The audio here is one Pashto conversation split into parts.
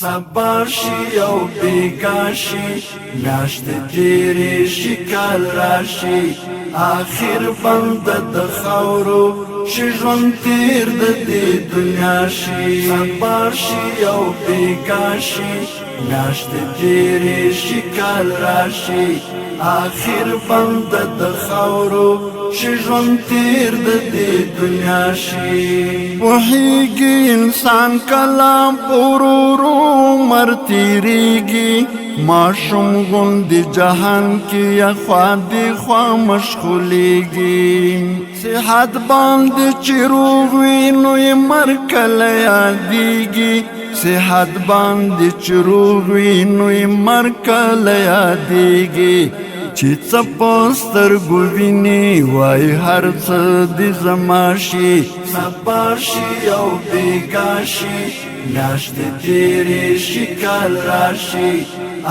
سبا شي او بیگا شي میاشت تیری شي کال راشي آخر بند د خاورو شي ژوند تیر د دې دنیا شي سبا شي او بیگا شي میاشت تیری شي کال راشي آخر بند د خاورو شي ژوند تیر د دې دنیا شي وحیږي انسان کلام پورورو مر تیریږي ماشوم غوندې جهان کې خوا دې خوا مشغولیږي صحت باندې چې روغ وي نو یې مر کله یادیږي صحت باندې چې روغ وي نو یې مر کله یادیږي چې څه په سترګو ویني وایي هر څه دې زما شي سبا شي او بیګا شي میاشت تیرې شي کال راشي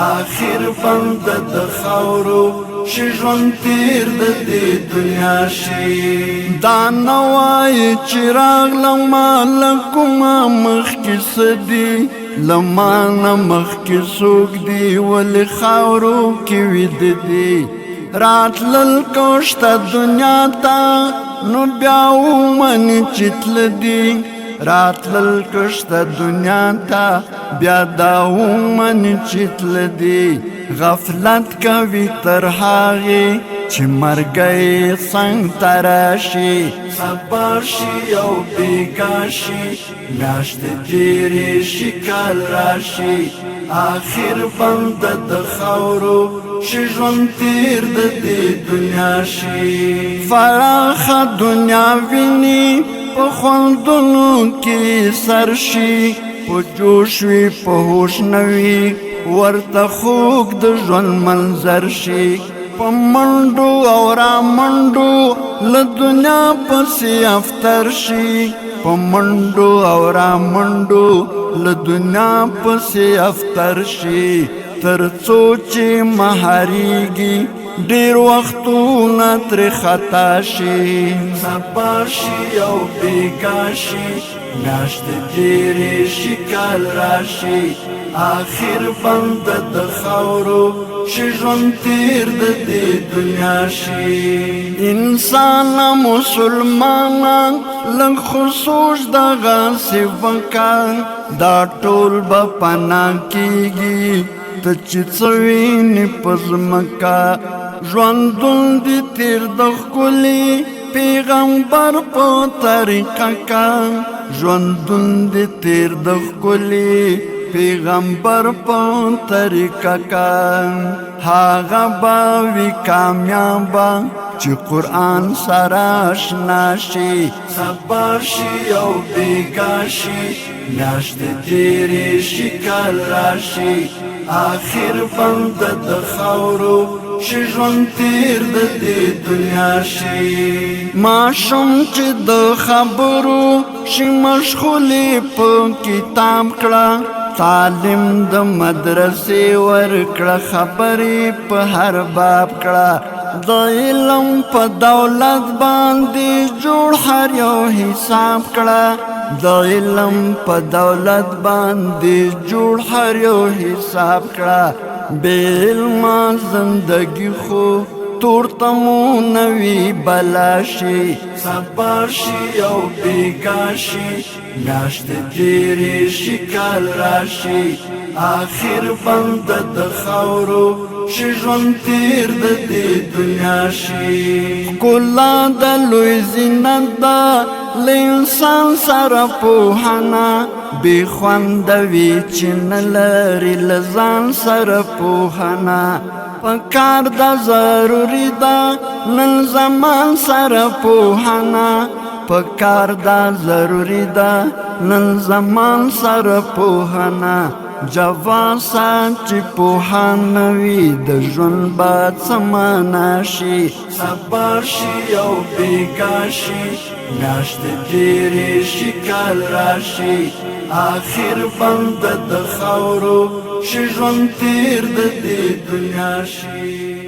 آخر بند د خاورو شي ژوند تیر د دې دنیا شي دا نه وایي چې راغلم له کومه مخکې څه دي له ما نه مخکې څوک دي ولې خاورو کې ویده دي راتلل کوشته دنیا ته نو بیا ومني چې تله دي راتلل کشته دنیا ته بیا دا ومني چې تله دي غفلت کوي تر هغې چې مرګی څنګ ته راشي سبا شي او بیګا شي میاشت تیرې شي کال راشي آخر بند د خاورو شي ژوند تیر د دې دنیا شي فراخه دنیا ویني په خوندونو کې سر شي په جوش وي په هوش نه وي ورته خوږ د ژوند منظر شي په منډو او را منډو له دنیا پسې افتر شي په منډو او را منډو له دنیا پسې افتر شي تر څو چې مهاریږي ډیر وختونه ترې خطا شي سبا شي او بیګا شي میاشت تیرې شي کال راشي آخر بند د خاورو شي ژوند تیر د دې دنیا شي انسان مسلمان لږ خصوص دغسې وکړه دا ټول به پناه کېږي ته چې څه وینې په ځمکه ژوندون دې تیر د ښکلي پیغمبر په طریقه که ژوندون دې تیر د ښکلي پیغمبر په طریقه که هغه به وي کامیابه چې قرآن سره اشنا شي سبا شي او بیګا شي میاشت تیرې شي کال راشي آخر بند د خاورو شي ژوند تیر د دې دنیا شي ماشوم چې د خبرو شي مشغولې په کتاب کړه تعلیم د مدرسې ورکړه خبرې په هر باب کړه د علم په دولت باندې جوړ هر یو حساب کړه د علم په دولت باندې جوړ هر یو حساب کړه بې علمه زندګي خو تورته نوي بلا شي سبا شي او بیګا شي میاشت تیرې شي کال راشي آخر بند د خاورو شي ژوند تیر د دې دنیا شي ښکلا د لوی زینت ده له انسان سره پوهنه بې خونده وي چې نه لري له ځان سره پوهنه پکار دا ضروری دا نن زمان سره پوهنه پکار دا ضروری دا نن زمان سره پوهنه جواسا چې پوهنه وي د ژوند به څه معنا شي سبا شي او بیګا شي میاشت تیرې شي کال راشي آخر بند د خاورو شي ژوند تیر د دې دنیا شي